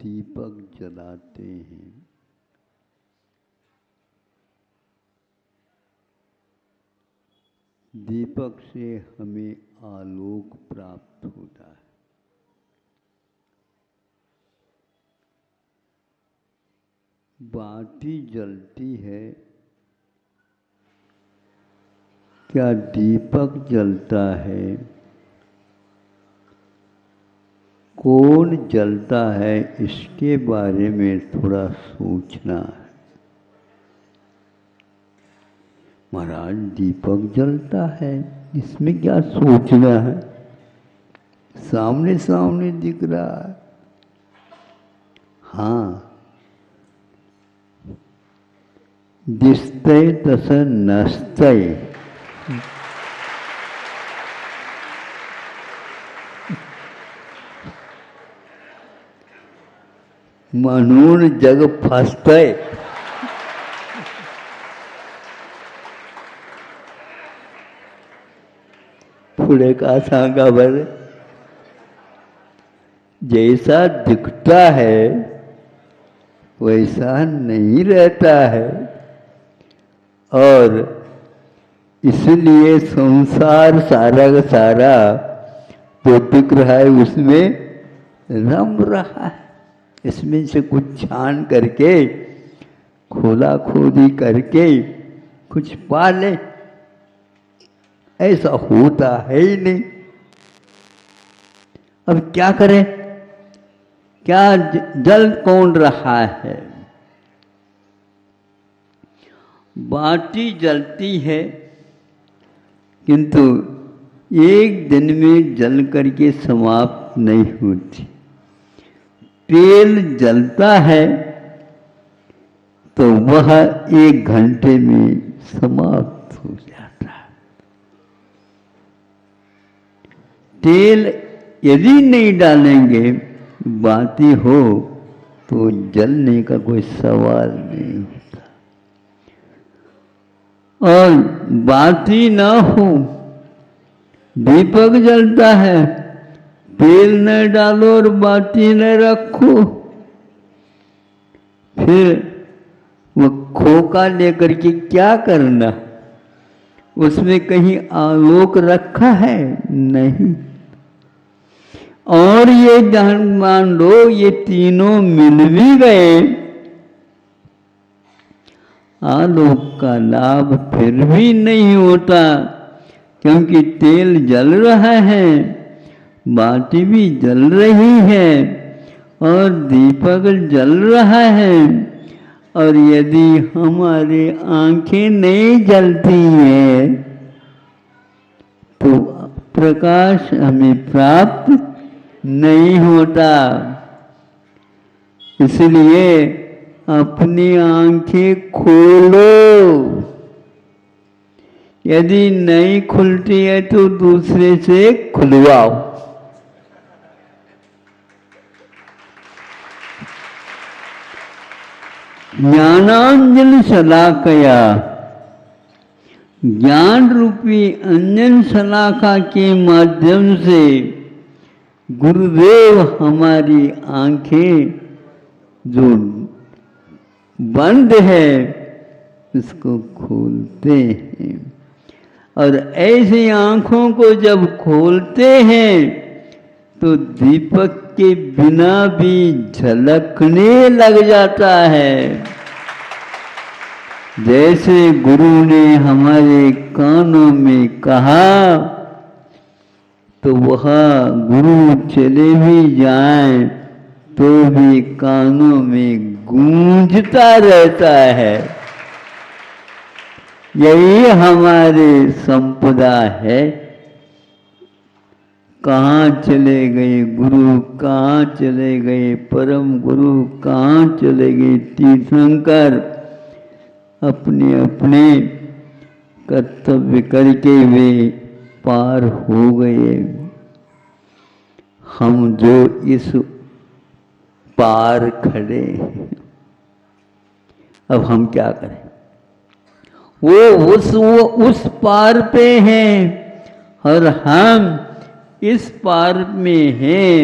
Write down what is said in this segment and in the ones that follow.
दीपक जलाते हैं, दीपक से हमें आलोक प्राप्त होता है। बाती जलती है, क्या दीपक जलता है? कौन जलता है, इसके बारे में थोड़ा सोचना है। महाराज दीपक जलता है, इसमें क्या सोचना है? सामने सामने दिख रहा है। हाँ, दिसतय तस नसतय। म्हणून जग फसतय। पुढे का सांगा बरं? जैसा दिखता है वैसा नहीं रहता है, और इसलिए संसार सारा का सारा जो दिख रहा है उसमें रम रहा है। इसमें से कुछ छान करके, खोला खोदी करके कुछ पा ले, ऐसा होता है ही नहीं। अब क्या करें? क्या जल कौन रहा है? बाती जलती है, किंतु एक दिन में जल करके समाप्त नहीं होती। तेल जलता है तो वह 1 घंटे में समाप्त हो जाता है। तेल यदि नहीं डालेंगे, बाती हो तो जलने का कोई सवाल नहीं होता। और बाती ना हो, दीपक जलता है, तेल न डालो और बाती न रखो, फिर वो खोका लेकर के क्या करना? उसमें कहीं आलोक रखा है? नहीं। और ये मान लो ये तीनों मिल भी गए, आलोक का लाभ फिर भी नहीं होता, क्योंकि तेल जल रहा है, बाती भी जल रही है और दीपक जल रहा है। और यदि हमारी आंखें नहीं जलती हैं तो प्रकाश हमें प्राप्त नहीं होता। इसलिए अपनी आंखें खोलो। यदि नहीं खुलती है तो दूसरे से खुलवाओ। ज्ञानांजन शलाकया, ज्ञान रूपी अंजन शलाका के माध्यम से गुरुदेव हमारी आंखें जो बंद है उसको खोलते हैं। और ऐसी आंखों को जब खोलते हैं तो दीपक के बिना भी झलकने लग जाता है। जैसे गुरु ने हमारे कानों में कहा तो वह गुरु चले भी जाएं तो भी कानों में गूंजता रहता है। यही हमारे संपदा है। कहाँ चले गए गुरु, कहाँ चले गए परम गुरु, कहाँ चले गए तीर्थंकर? अपने अपने कर्तव्य करके वे पार हो गए। हम जो इस पार खड़े हैं, अब हम क्या करें? वो उस पार पे हैं और हम इस पार में हैं।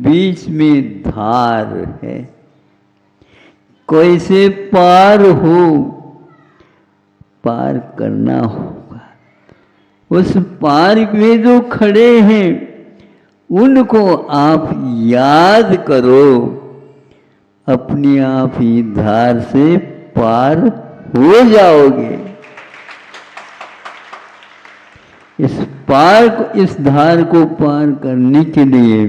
बीच में धार है, कैसे पार हो, पार करना होगा। उस पार में जो खड़े हैं उनको आप याद करो, अपने आप ही धार से पार हो जाओगे। इस धार को पार करने के लिए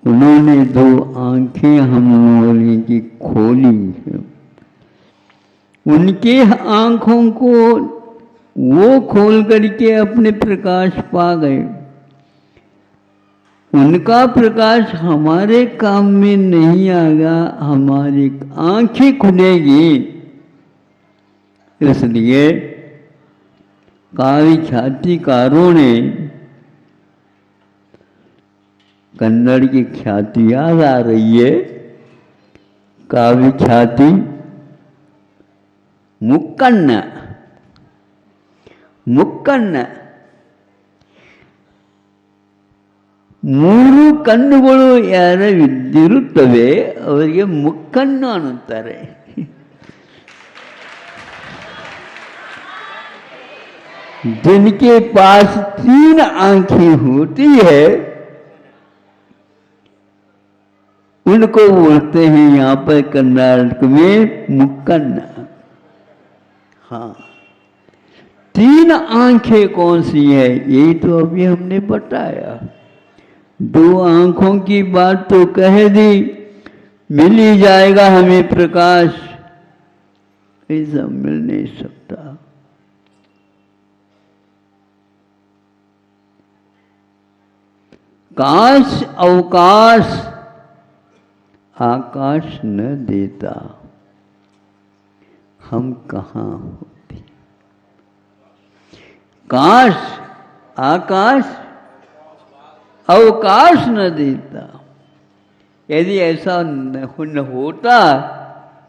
उन्होंने दो आंखें हम लोगों की खोली है। उनके आंखों को वो खोल करके अपने प्रकाश पा गए। उनका प्रकाश हमारे काम में नहीं आएगा, हमारी आंखें खुलेगी। इसलिए काव्य ख्यातिकारों ने, कन्नड़ की ख्याति याद आ रही है, काव्य ख्याति मुक्कन्न, मुक्कन्न ಮೂರು ಕಣ್ಣುಗಳು ಯಾರ ಇದ್ದಿರುತ್ತವೆ ಅವರಿಗೆ ಮುಕ್ಕಣ್ಣು ಅನ್ನುತ್ತಾರೆ. जिनके पास 3 आंखें होती है उनको बोलते हैं यहाँ पर कर्नाटक में मुक्कन्न। हाँ, 3 आंखें कौन सी है ये तो अभी हमने बताया। 2 आंखों की बात तो कह दी, मिल ही जाएगा हमें प्रकाश, ऐसा मिल नहीं सकता। काश अवकाश आकाश न देता, हम कहाँ होते। काश आकाश अवकाश न देता, यदि ऐसा न होता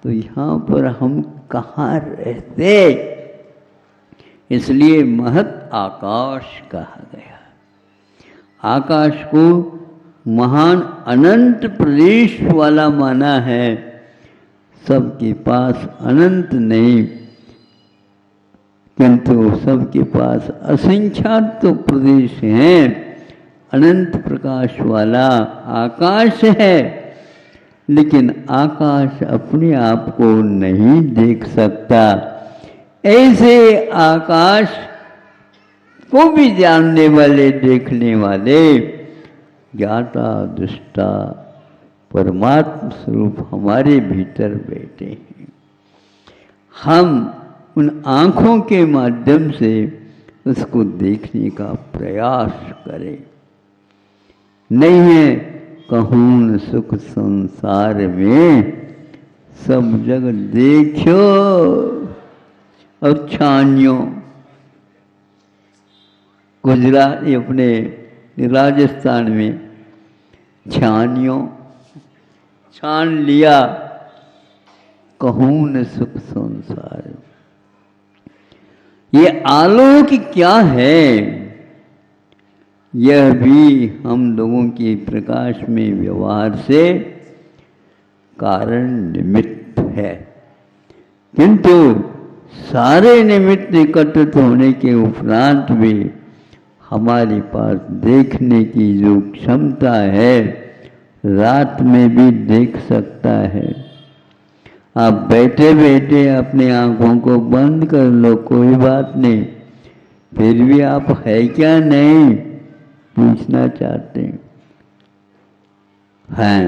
तो यहाँ पर हम कहाँ रहते। इसलिए महत आकाश कहा गया। आकाश को महान अनंत प्रदेश वाला माना है। सबके पास अनंत नहीं, किंतु सबके पास असंख्यात तो प्रदेश हैं। अनंत प्रकाश वाला आकाश है, लेकिन आकाश अपने आप को नहीं देख सकता। ऐसे आकाश को भी जानने वाले, देखने वाले ज्ञाता दृष्टा परमात्मा स्वरूप हमारे भीतर बैठे हैं। हम उन आँखों के माध्यम से उसको देखने का प्रयास करें। नहीं है कहूँ सुख संसार में, सब जग देखो और छानियो। गुजरात अपने राजस्थान में छानियो, छान लिया, कहूँ न सुख संसार। ये आलोक क्या है, यह भी हम लोगों के प्रकाश में व्यवहार से कारण निमित्त है। किंतु सारे निमित्त एकत्रित होने के उपरांत भी हमारे पास देखने की जो क्षमता है, रात में भी देख सकता है। आप बैठे बैठे अपने आँखों को बंद कर लो, कोई बात नहीं, फिर भी आप है क्या नहीं पूछना चाहते हैं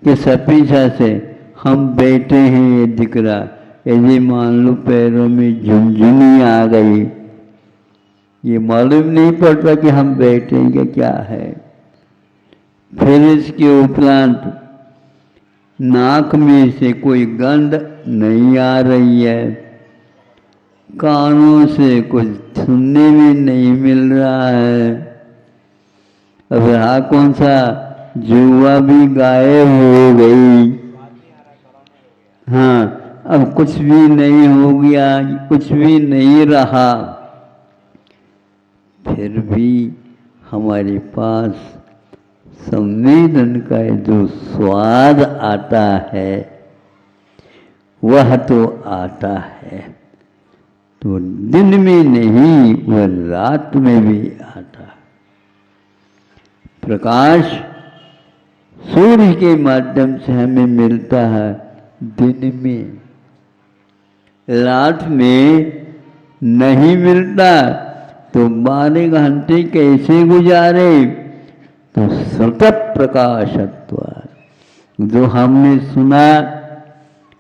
कि सपीछा से हम बैठे हैं ये दिख रहा। यदि मान लो पैरों में झुनझुनी आ गई, ये मालूम नहीं पड़ता कि हम बैठेंगे क्या है। फिर इसके उपरांत नाक में से कोई गंध नहीं आ रही है, कानों से कुछ सुनने में नहीं मिल रहा है। अब रहा कौन सा, जुआ भी गायब हो गई। हाँ, अब कुछ भी नहीं हो गया, कुछ भी नहीं रहा। फिर भी हमारे पास संवेदन का जो स्वाद आता है वह तो आता है, तो दिन में नहीं वह रात में भी आता है। प्रकाश सूर्य के माध्यम से हमें मिलता है दिन में, रात में नहीं मिलता, तो 12 घंटे कैसे गुजारे? तो सतत प्रकाशत्व जो हमने सुना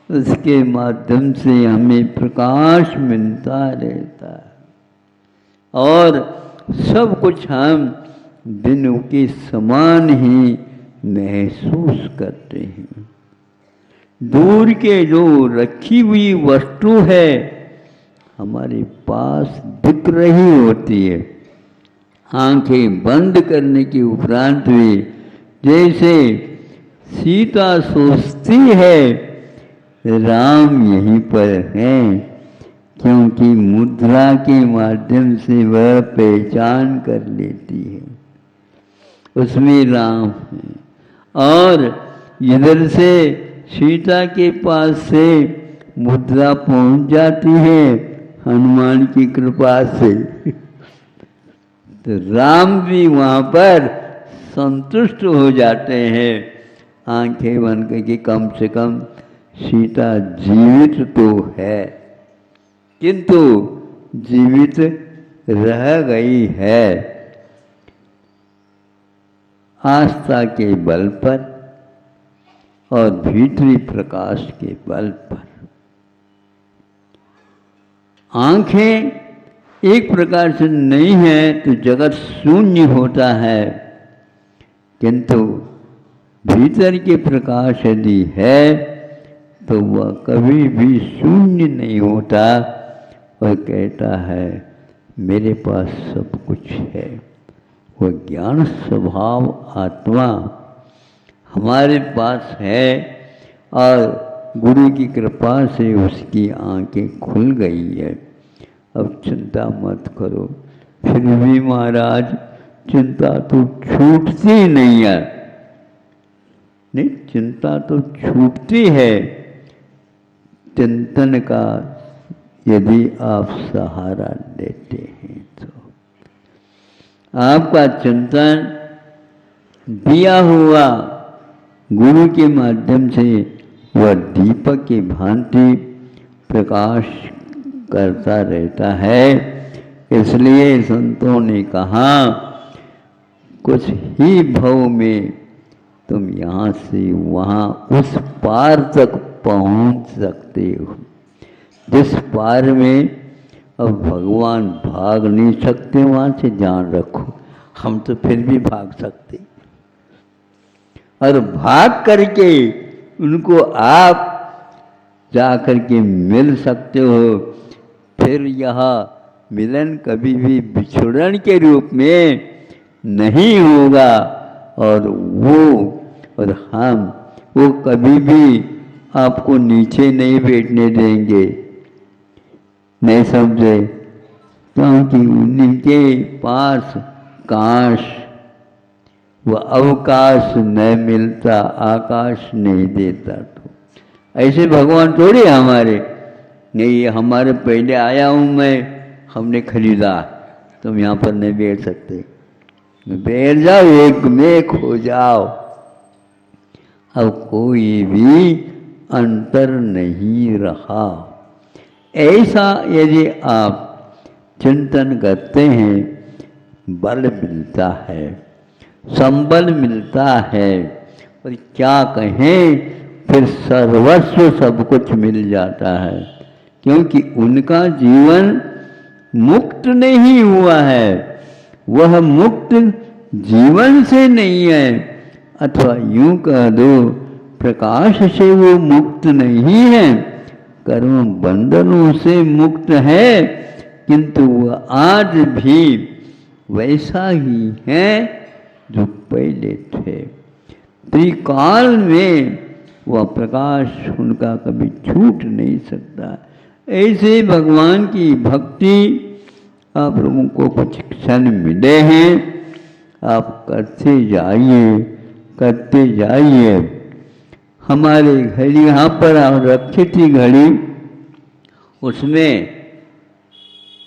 उसके माध्यम से हमें प्रकाश मिलता रहता है और सब कुछ हम दिनों के समान ही महसूस करते हैं। दूर के जो रखी हुई वस्तु है हमारे पास दिख रही होती है, आंखें बंद करने के उपरांत भी जैसे सीता सोचती है राम यहीं पर हैं, क्योंकि मुद्रा के माध्यम से वह पहचान कर लेती है उसमें राम है। और इधर से सीता के पास से मुद्रा पहुंच जाती है हनुमान की कृपा से, तो राम भी वहाँ पर संतुष्ट हो जाते हैं, आंखें बंद करके कम से कम सीता जीवित तो है, किंतु जीवित रह गई है आस्था के बल पर और भीतरी प्रकाश के बल पर। आंखें एक प्रकार से नहीं है तो जगत शून्य होता है, किंतु भीतर के प्रकाश यदि है तो वह कभी भी शून्य नहीं होता और कहता है मेरे पास सब कुछ है। वह ज्ञान स्वभाव आत्मा हमारे पास है और गुरु की कृपा से उसकी आंखें खुल गई है। अब चिंता मत करो, फिर भी महाराज चिंता तो छूटती नहीं है। नहीं, चिंता तो छूटती है चिंतन का यदि आप सहारा लेते हैं तो। आपका चिंतन दिया हुआ गुरु के माध्यम से वह दीपक की भांति प्रकाश करता रहता है। इसलिए संतों ने कहा कुछ ही भव में तुम यहाँ से वहाँ उस पार तक पहुँच सकते हो जिस पार में अब भगवान भाग नहीं सकते, वहाँ से जान रखो। हम तो फिर भी भाग सकते और भाग करके उनको आप जा करके मिल सकते हो। फिर यह मिलन कभी भी बिछुड़न के रूप में नहीं होगा और हम वो कभी भी आपको नीचे नहीं बैठने देंगे, नहीं समझे? क्योंकि उनके पास काश वह अवकाश न मिलता, आकाश नहीं देता। तो ऐसे भगवान थोड़े हमारे नहीं, हमारे पहले आया हूँ मैं, हमने खरीदा, तुम यहाँ पर नहीं बैठ सकते, बैठ जाओ, एक में खो जाओ। अब कोई भी अंतर नहीं रहा। ऐसा यदि आप चिंतन करते हैं बल मिलता है, संबल मिलता है, और क्या कहें, फिर सर्वस्व सब कुछ मिल जाता है। क्योंकि उनका जीवन मुक्त नहीं हुआ है, वह मुक्त जीवन से नहीं है, अथवा यूं कह दो प्रकाश से वो मुक्त नहीं है, कर्म बंधनों से मुक्त है, किंतु वह आज भी वैसा ही है जो पहले थे। त्रिकाल में वह प्रकाश उनका कभी छूट नहीं सकता। ऐसे भगवान की भक्ति आप लोगों को कुछ क्षण मिले हैं, आप करते जाइए, करते जाइए। हमारी घड़ी यहाँ पर रखी थी घड़ी, उसमें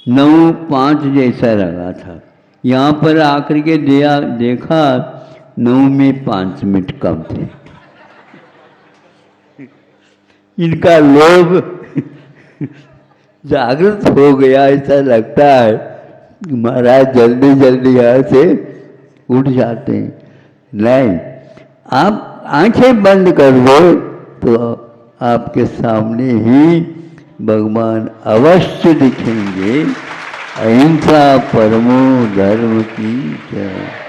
9:05 जैसा लगा था। यहाँ पर आकर के देखा 9 में 5 मिनट कम थे। इनका लोभ जागृत हो गया, ऐसा लगता है महाराज जल्दी जल्दी यहाँ से उठ जाते हैं। नहीं, आप आंखें बंद कर दो तो आपके सामने ही भगवान अवश्य दिखेंगे। अहिंसा परमो धर्म की जय।